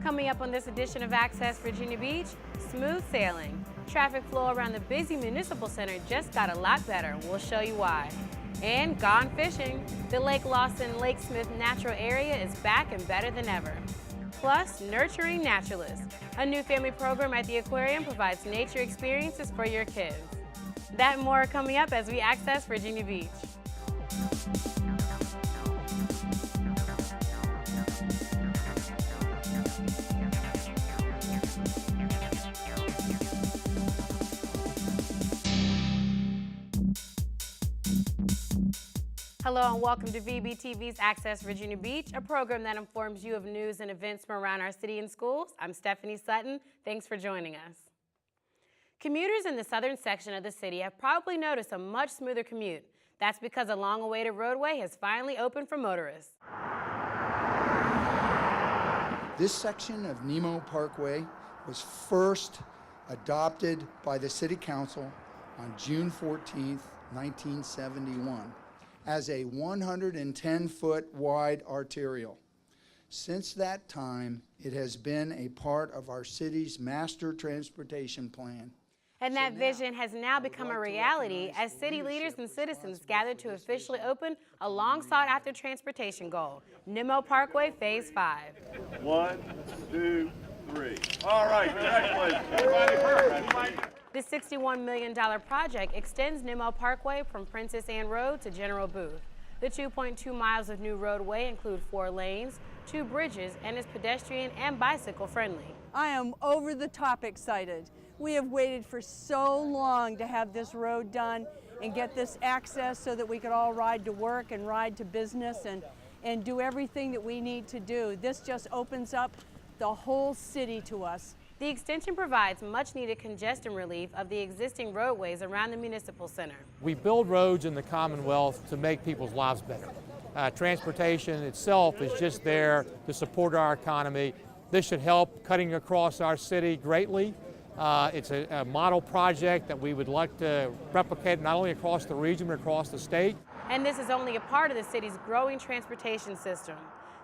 Coming up on this edition of Access Virginia Beach, smooth sailing. Traffic flow around the busy municipal center just got a lot better. We'll show you why. And gone fishing. The Lake Lawson, Lake Smith natural area is back and better than ever. Plus, nurturing naturalists. A new family program at the Aquarium provides nature experiences for your kids. That and more are coming up as we access Virginia Beach. Hello and welcome to VBTV's Access Virginia Beach, a program that informs you of news and events from around our city and schools. I'm Stephanie Sutton. Thanks for joining us. Commuters in the southern section of the city have probably noticed a much smoother commute. That's because a long-awaited roadway has finally opened for motorists. This section of Nimmo Parkway was first adopted by the City Council on June 14, 1971. as a 110-foot wide arterial. Since that time, it has been a part of our city's master transportation plan. And that vision has now become a reality as city leaders and citizens gather to officially open a long sought after transportation goal, Nimmo Parkway Phase 5. 1, 2, 3. All right, everybody. This $61 million project extends Nimmo Parkway from Princess Anne Road to General Booth. The 2.2 miles of new roadway include 4 lanes, 2 bridges, and is pedestrian and bicycle friendly. I am over the top excited. We have waited for so long to have this road done and get this access so that we could all ride to work and ride to business and do everything that we need to do. This just opens up the whole city to us. The extension provides much-needed congestion relief of the existing roadways around the municipal center. We build roads in the Commonwealth to make people's lives better. Transportation itself is just there to support our economy. This should help cutting across our city greatly. It's a model project that we would like to replicate not only across the region, but across the state. And this is only a part of the city's growing transportation system.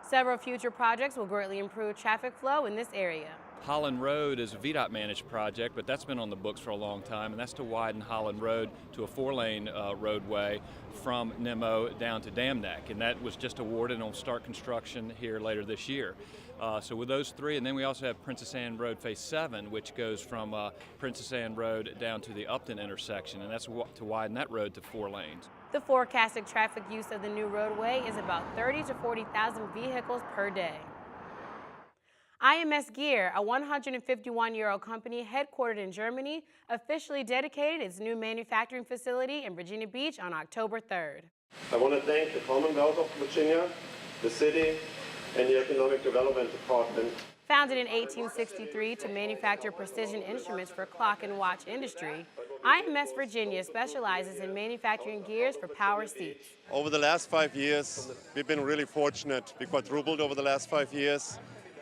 Several future projects will greatly improve traffic flow in this area. Holland Road is a VDOT managed project, but that's been on the books for a long time, and that's to widen Holland Road to a 4-lane roadway from Nimmo down to Dam Neck, and that was just awarded and will start construction here later this year. So with those 3, and then we also have Princess Anne Road Phase 7, which goes from Princess Anne Road down to the Upton intersection, and that's to widen that road to 4 lanes. The forecasted traffic use of the new roadway is about 30,000 to 40,000 vehicles per day. IMS Gear, a 151-year-old company headquartered in Germany, officially dedicated its new manufacturing facility in Virginia Beach on October 3rd. I want to thank the Commonwealth of Virginia, the city, and the Economic Development Department. Founded in 1863 to manufacture precision instruments for clock and watch industry, IMS Virginia specializes in manufacturing gears for power seats. Over the last 5 years, we've been really fortunate. We quadrupled over the last 5 years,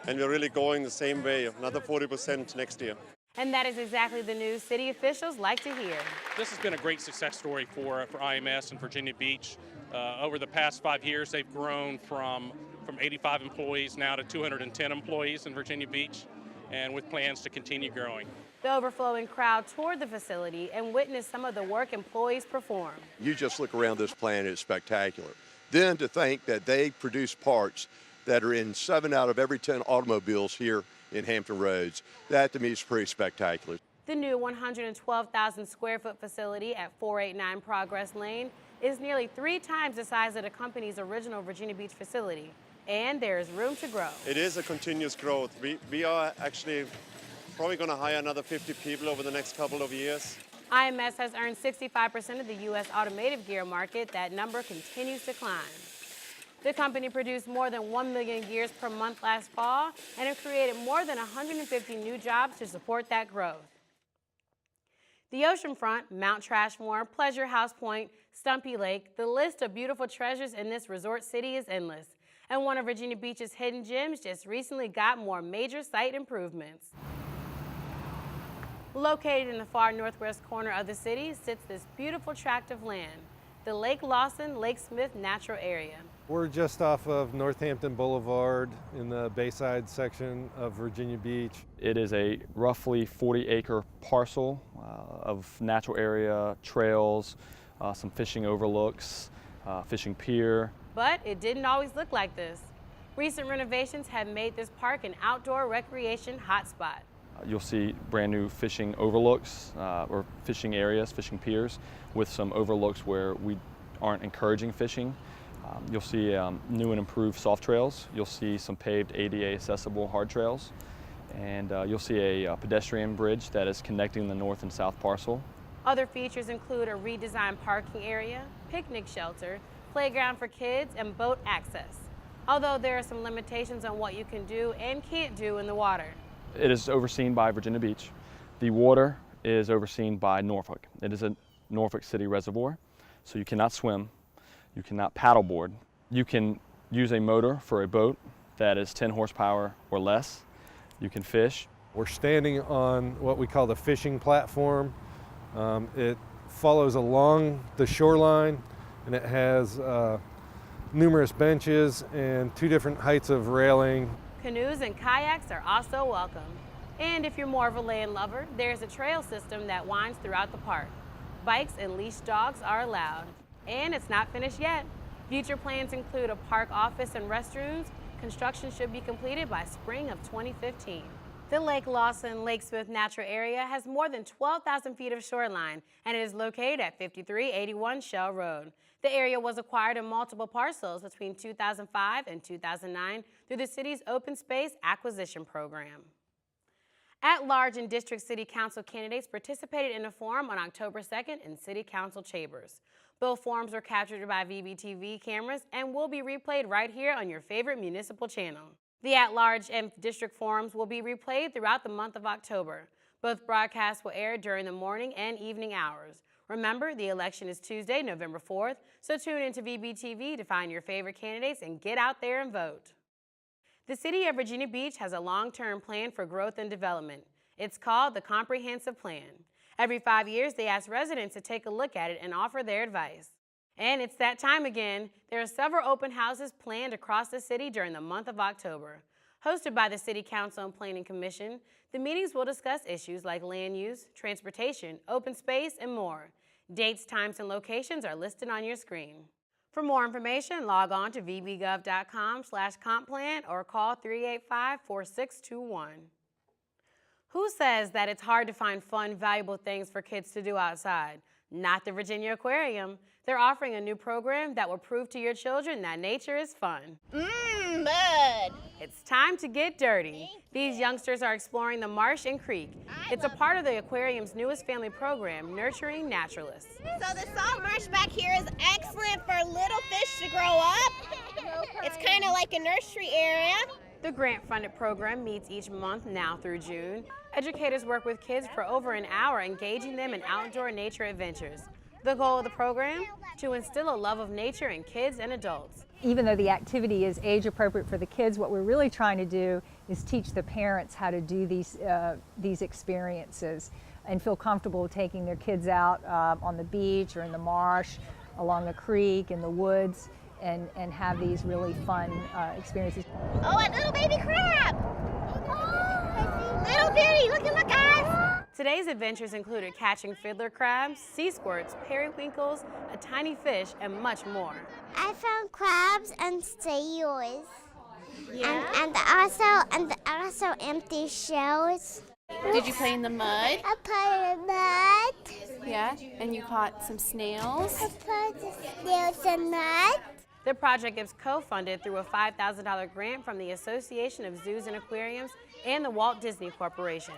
and we're really going the same way, another 40% next year. And that is exactly the news city officials like to hear. This has been a great success story for IMS and Virginia Beach. Over the past 5 years, they've grown from 85 employees now to 210 employees in Virginia Beach, and with plans to continue growing. The overflowing crowd toured the facility and witnessed some of the work employees perform. You just look around this plant, it's spectacular. Then to think that they produce parts that are in 7 out of every 10 automobiles here in Hampton Roads, that to me is pretty spectacular. The new 112,000 square foot facility at 489 Progress Lane is nearly 3 times the size of the company's original Virginia Beach facility, and there is room to grow. It is a continuous growth. We are actually probably going to hire another 50 people over the next couple of years. IMS has earned 65% of the U.S. automotive gear market. That number continues to climb. The company produced more than 1 million gears per month last fall and have created more than 150 new jobs to support that growth. The oceanfront, Mount Trashmore, Pleasure House Point, Stumpy Lake, the list of beautiful treasures in this resort city is endless. And one of Virginia Beach's hidden gems just recently got more major site improvements. Located in the far northwest corner of the city sits this beautiful tract of land, the Lake Lawson, Lake Smith natural area. We're just off of Northampton Boulevard in the Bayside section of Virginia Beach. It is a roughly 40-acre parcel of natural area, trails, some fishing overlooks, fishing pier. But it didn't always look like this. Recent renovations have made this park an outdoor recreation hotspot. You'll see brand new fishing overlooks or fishing areas, fishing piers, with some overlooks where we aren't encouraging fishing. You'll see new and improved soft trails. You'll see some paved ADA accessible hard trails. And you'll see a pedestrian bridge that is connecting the north and south parcel. Other features include a redesigned parking area, picnic shelter, playground for kids, and boat access. Although there are some limitations on what you can do and can't do in the water. It is overseen by Virginia Beach. The water is overseen by Norfolk. It is a Norfolk City reservoir, so you cannot swim. You cannot paddleboard. You can use a motor for a boat that is 10 horsepower or less. You can fish. We're standing on what we call the fishing platform. It follows along the shoreline, and it has numerous benches and 2 different heights of railing. Canoes and kayaks are also welcome. And if you're more of a land lover, there's a trail system that winds throughout the park. Bikes and leashed dogs are allowed. And it's not finished yet. Future plans include a park office and restrooms. Construction should be completed by spring of 2015. The Lake Lawson Lake Smith Natural Area has more than 12,000 feet of shoreline, and it is located at 5381 Shell Road. The area was acquired in multiple parcels between 2005 and 2009 through the city's open space acquisition program. At-large and district city council candidates participated in a forum on October 2nd in city council chambers. Both forums were captured by VBTV cameras and will be replayed right here on your favorite municipal channel. The at-large and district forums will be replayed throughout the month of October. Both broadcasts will air during the morning and evening hours. Remember, the election is Tuesday, November 4th, so tune into VBTV to find your favorite candidates and get out there and vote. The City of Virginia Beach has a long-term plan for growth and development. It's called the Comprehensive Plan. Every 5 years, they ask residents to take a look at it and offer their advice. And it's that time again. There are several open houses planned across the city during the month of October. Hosted by the City Council and Planning Commission, the meetings will discuss issues like land use, transportation, open space, and more. Dates, times, and locations are listed on your screen. For more information, log on to vbgov.com/compplan or call 385-4621. Who says that it's hard to find fun, valuable things for kids to do outside? Not the Virginia Aquarium. They're offering a new program that will prove to your children that nature is fun. Mud! It's time to get dirty. These youngsters are exploring the marsh and creek. It's a part of the aquarium's newest family program, Nurturing Naturalists. So the salt marsh back here is excellent for little fish to grow up. It's kind of like a nursery area. The grant-funded program meets each month now through June. Educators work with kids for over an hour, engaging them in outdoor nature adventures. The goal of the program? To instill a love of nature in kids and adults. Even though the activity is age appropriate for the kids, what we're really trying to do is teach the parents how to do these experiences and feel comfortable taking their kids out on the beach or in the marsh, along the creek, in the woods, and have these really fun experiences. Oh, a little baby crab! Little bitty, look, guys! Today's adventures included catching fiddler crabs, sea squirts, periwinkles, a tiny fish, and much more. I found crabs and seals. Yeah? And also empty shells. Did you play in the mud? I played in the mud. Yeah, and you caught some snails? I played the snails in mud. The project is co-funded through a $5,000 grant from the Association of Zoos and Aquariums and the Walt Disney Corporation.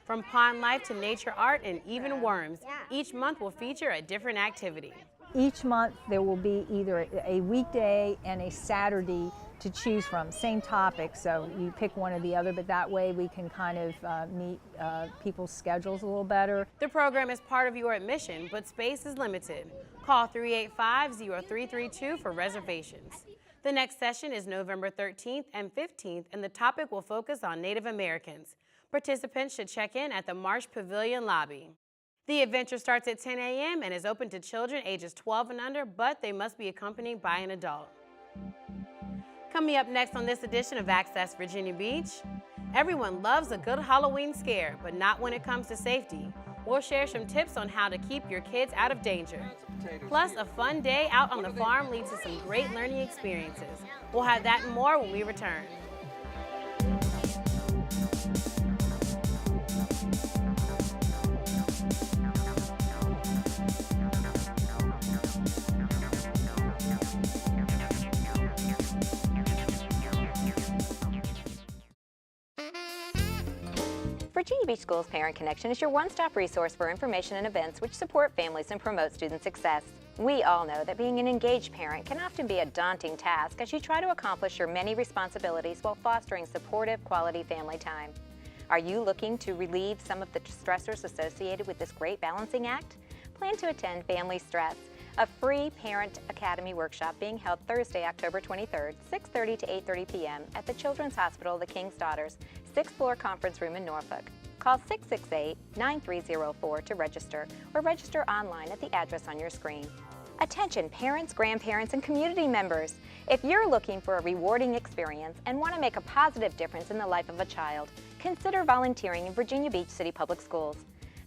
From pond life to nature art and even worms, each month will feature a different activity. Each month there will be either a weekday and a Saturday to choose from, same topic, so you pick one or the other, but that way we can kind of meet people's schedules a little better. The program is part of your admission, but space is limited. Call 385-0332 for reservations. The next session is November 13th and 15th, and the topic will focus on Native Americans. Participants should check in at the Marsh Pavilion lobby. The adventure starts at 10 a.m. and is open to children ages 12 and under, but they must be accompanied by an adult. Coming up next on this edition of Access Virginia Beach, everyone loves a good Halloween scare, but not when it comes to safety. We'll share some tips on how to keep your kids out of danger. Plus, a fun day out on the farm leads to some great learning experiences. We'll have that and more when we return. Virginia Beach Schools Parent Connection is your one-stop resource for information and events which support families and promote student success. We all know that being an engaged parent can often be a daunting task as you try to accomplish your many responsibilities while fostering supportive, quality family time. Are you looking to relieve some of the stressors associated with this great balancing act? Plan to attend Family Stress, a free Parent Academy workshop being held Thursday, October 23rd, 6:30 to 8:30 p.m. at the Children's Hospital, the King's Daughters, 6th floor conference room in Norfolk. Call 668-9304 to register or register online at the address on your screen. Attention parents, grandparents, and community members. If you're looking for a rewarding experience and want to make a positive difference in the life of a child, consider volunteering in Virginia Beach City Public Schools.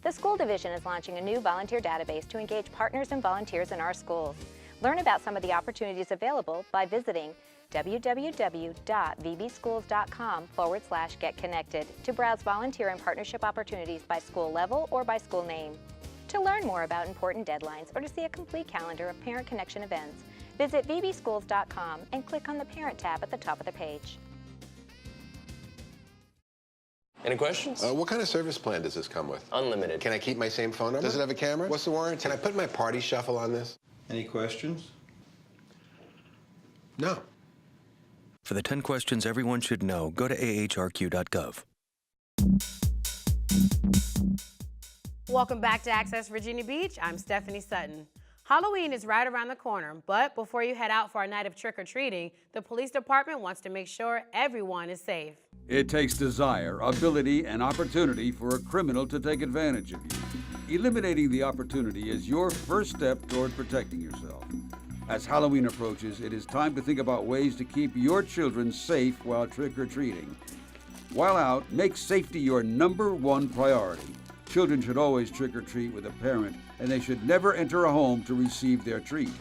The school division is launching a new volunteer database to engage partners and volunteers in our schools. Learn about some of the opportunities available by visiting www.vbschools.com/getconnected to browse volunteer and partnership opportunities by school level or by school name. To learn more about important deadlines or to see a complete calendar of Parent Connection events, visit vbschools.com and click on the Parent tab at the top of the page. Any questions? What kind of service plan does this come with? Unlimited. Can I keep my same phone number? Does it have a camera? What's the warranty? Can I put my party shuffle on this? Any questions? No. For the 10 questions everyone should know, go to ahrq.gov. Welcome back to Access Virginia Beach. I'm Stephanie Sutton. Halloween is right around the corner, but before you head out for a night of trick-or-treating, the police department wants to make sure everyone is safe. It takes desire, ability, and opportunity for a criminal to take advantage of you. Eliminating the opportunity is your first step toward protecting yourself. As Halloween approaches, it is time to think about ways to keep your children safe while trick-or-treating. While out, make safety your #1 priority. Children should always trick-or-treat with a parent, and they should never enter a home to receive their treat.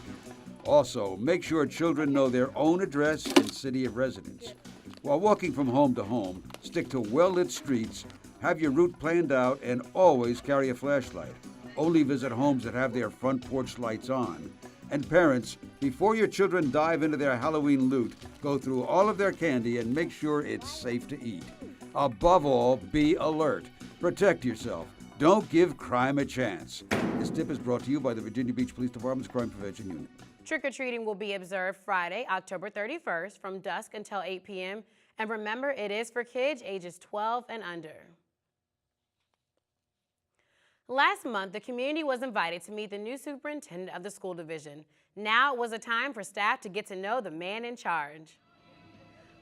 Also, make sure children know their own address and city of residence. While walking from home to home, stick to well-lit streets, have your route planned out, and always carry a flashlight. Only visit homes that have their front porch lights on. And parents, before your children dive into their Halloween loot, go through all of their candy and make sure it's safe to eat. Above all, be alert. Protect yourself. Don't give crime a chance. This tip is brought to you by the Virginia Beach Police Department's Crime Prevention Unit. Trick-or-treating will be observed Friday, October 31st from dusk until 8 p.m. And remember, it is for kids ages 12 and under. Last month, the community was invited to meet the new superintendent of the school division. Now it was a time for staff to get to know the man in charge.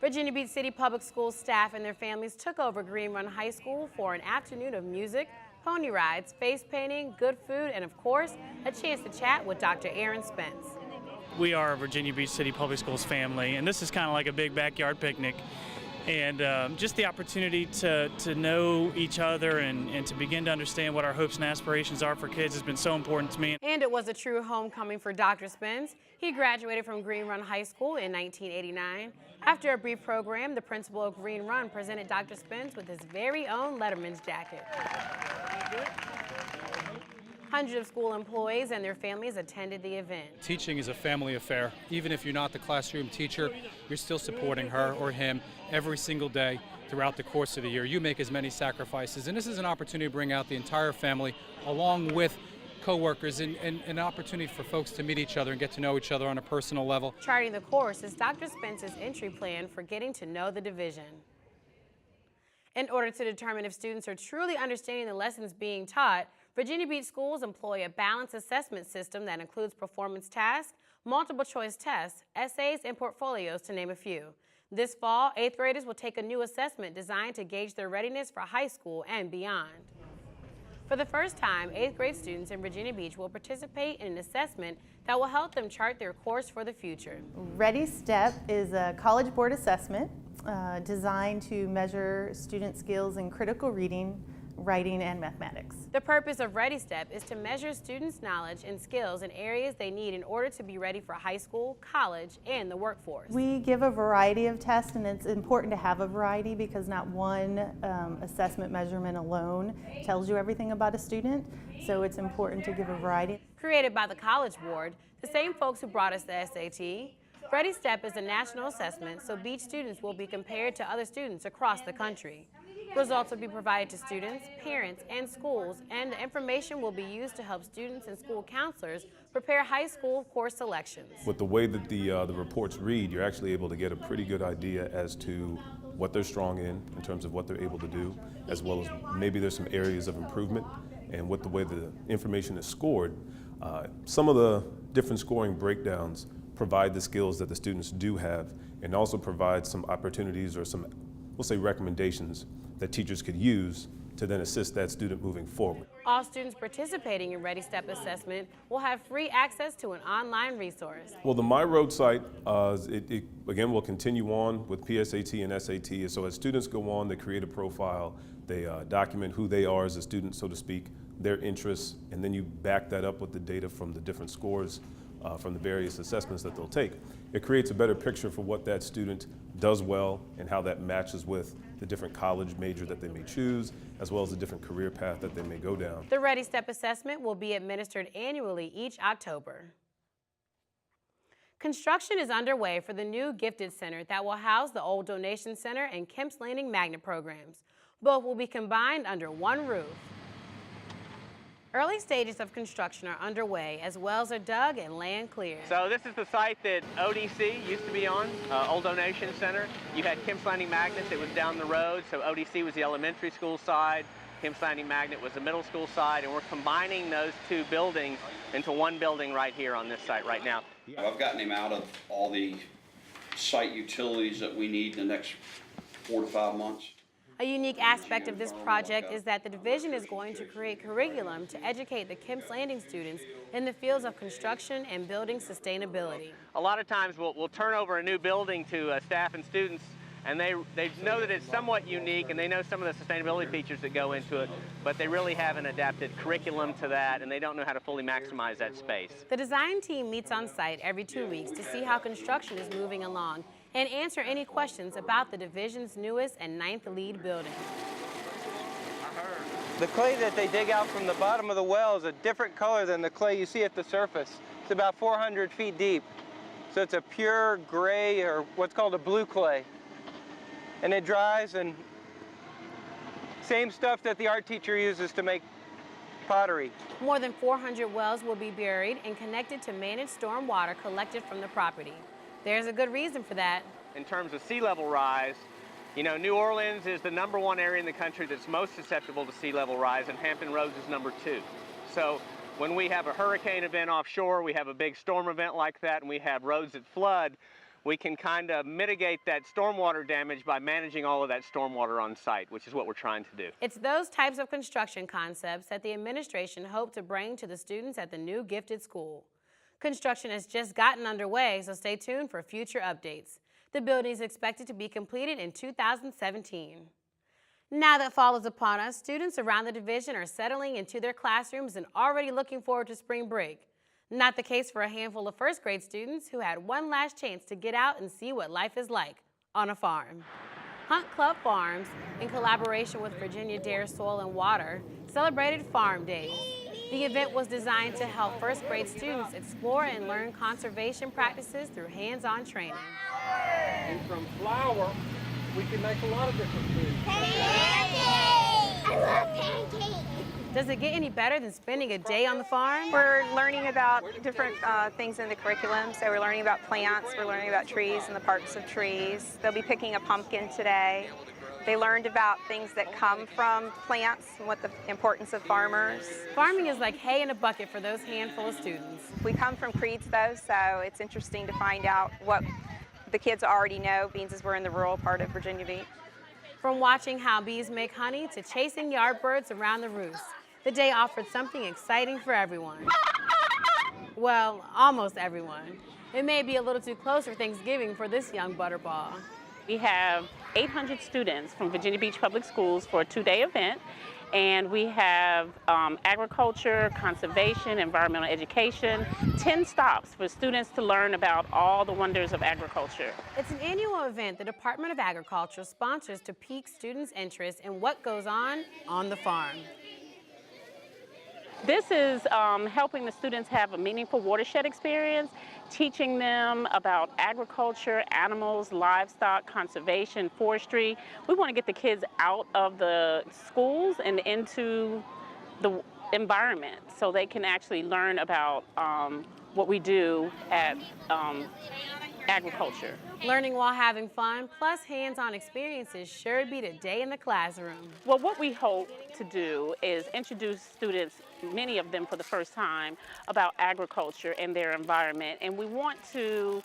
Virginia Beach City Public Schools staff and their families took over Green Run High School for an afternoon of music, pony rides, face painting, good food, and of course, a chance to chat with Dr. Aaron Spence. We are a Virginia Beach City Public Schools family, and this is kind of like a big backyard picnic. And just the opportunity to know each other and to begin to understand what our hopes and aspirations are for kids has been so important to me. And it was a true homecoming for Dr. Spence. He graduated from Green Run High School in 1989. After a brief program, the principal of Green Run presented Dr. Spence with his very own Letterman's jacket. Hundreds of school employees and their families attended the event. Teaching is a family affair. Even if you're not the classroom teacher, you're still supporting her or him every single day throughout the course of the year. You make as many sacrifices, and this is an opportunity to bring out the entire family along with co-workers and an opportunity for folks to meet each other and get to know each other on a personal level. Charting the course is Dr. Spence's entry plan for getting to know the division. In order to determine if students are truly understanding the lessons being taught, Virginia Beach schools employ a balanced assessment system that includes performance tasks, multiple choice tests, essays, and portfolios, to name a few. This fall, 8th graders will take a new assessment designed to gauge their readiness for high school and beyond. For the first time, 8th grade students in Virginia Beach will participate in an assessment that will help them chart their course for the future. ReadiStep is a college board assessment designed to measure student skills in critical reading, writing, and mathematics. The purpose of ReadiStep is to measure students' knowledge and skills in areas they need in order to be ready for high school, college, and the workforce. We give a variety of tests, and it's important to have a variety because not one assessment measurement alone tells you everything about a student, so it's important to give a variety. Created by the College Board, the same folks who brought us the SAT, ReadiStep is a national assessment, so Beach students will be compared to other students across the country. Results will be provided to students, parents, and schools, and the information will be used to help students and school counselors prepare high school course selections. With the way that the reports read, you're actually able to get a pretty good idea as to what they're strong in terms of what they're able to do, as well as maybe there's some areas of improvement. And with the way the information is scored, some of the different scoring breakdowns provide the skills that the students do have, and also provide some opportunities or some, we'll say, recommendations that teachers could use to then assist that student moving forward. All students participating in ReadiStep Assessment will have free access to an online resource. Well, the My Road site, it again will continue on with PSAT and SAT. So as students go on, they create a profile, they document who they are as a student, so to speak, their interests, and then you back that up with the data from the different scores from the various assessments that they'll take. It creates a better picture for what that student does well and how that matches with the different college major that they may choose, as well as the different career path that they may go down. The ReadiStep assessment will be administered annually each October. Construction is underway for the new Gifted Center that will house the old Donation Center and Kemp's Landing Magnet programs. Both will be combined under one roof. Early stages of construction are underway as wells are dug and land cleared. So this is the site that ODC used to be on, Old Donation Center. You had Kemp's Landing Magnet that was down the road, so ODC was the elementary school side, Kemp's Landing Magnet was the middle school side, and we're combining those two buildings into one building right here on this site right now. I've gotten him out of all the site utilities that we need in the next 4 to 5 months. A unique aspect of this project is that the division is going to create curriculum to educate the Kemp's Landing students in the fields of construction and building sustainability. A lot of times we'll turn over a new building to staff and students, and they know that it's somewhat unique and they know some of the sustainability features that go into it, but they really haven't adapted curriculum to that and they don't know how to fully maximize that space. The design team meets on site every 2 weeks to see how construction is moving along and answer any questions about the division's newest and 9th lead building. The clay that they dig out from the bottom of the well is a different color than the clay you see at the surface. It's about 400 feet deep. So it's a pure gray, or what's called a blue clay. And it dries, and same stuff that the art teacher uses to make pottery. More than 400 wells will be buried and connected to managed storm water collected from the property. There's a good reason for that. In terms of sea level rise, you know, New Orleans is the #1 area in the country that's most susceptible to sea level rise, and Hampton Roads is #2. So when we have a hurricane event offshore, we have a big storm event like that, and we have roads that flood, we can kind of mitigate that stormwater damage by managing all of that stormwater on site, which is what we're trying to do. It's those types of construction concepts that the administration hoped to bring to the students at the new Gifted School. Construction has just gotten underway, so stay tuned for future updates. The building is expected to be completed in 2017. Now that fall is upon us, students around the division are settling into their classrooms and already looking forward to spring break. Not the case for a handful of first grade students who had one last chance to get out and see what life is like on a farm. Hunt Club Farms, in collaboration with Virginia Dare Soil and Water, celebrated Farm Days. The event was designed to help first grade students explore and learn conservation practices through hands-on training. And from flour, we can make a lot of different foods. Pancakes! I love pancakes! Does it get any better than spending a day on the farm? We're learning about different things in the curriculum. So we're learning about plants, we're learning about trees and the parts of trees. They'll be picking a pumpkin today. They learned about things that come from plants and what the importance of farmers. Farming is like hay in a bucket for those handful of students. We come from creeds though, so it's interesting to find out what the kids already know, being as we're in the rural part of Virginia Beach. From watching how bees make honey to chasing yard birds around the roost, The day offered something exciting for everyone. Well, almost everyone. It may be a little too close for Thanksgiving for this young butterball. We have 800 students from Virginia Beach Public Schools for a 2-day event, and we have agriculture, conservation, environmental education, 10 stops for students to learn about all the wonders of agriculture. It's an annual event the Department of Agriculture sponsors to pique students' interest in what goes on the farm. This is helping the students have a meaningful watershed experience, teaching them about agriculture, animals, livestock, conservation, forestry. We want to get the kids out of the schools and into the environment so they can actually learn about what we do at agriculture. Learning while having fun, plus hands-on experiences sure beat a day in the classroom. Well, what we hope to do is introduce students, many of them for the first time, about agriculture and their environment. And we want to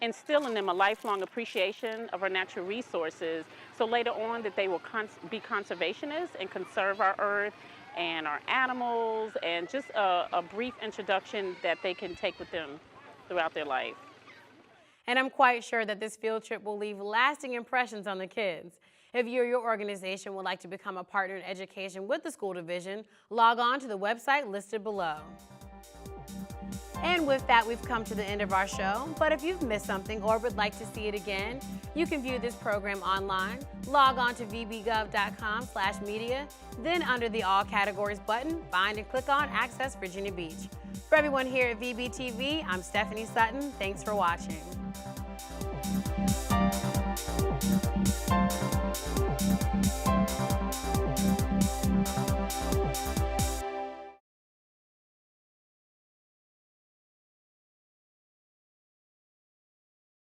instill in them a lifelong appreciation of our natural resources, so later on that they will be conservationists and conserve our earth and our animals, and just a brief introduction that they can take with them throughout their life. And I'm quite sure that this field trip will leave lasting impressions on the kids. If you or your organization would like to become a partner in education with the school division, log on to the website listed below. And with that, we've come to the end of our show. But if you've missed something or would like to see it again, you can view this program online. Log on to vbgov.com/media. Then under the All Categories button, find and click on Access Virginia Beach. For everyone here at VBTV, I'm Stephanie Sutton. Thanks for watching.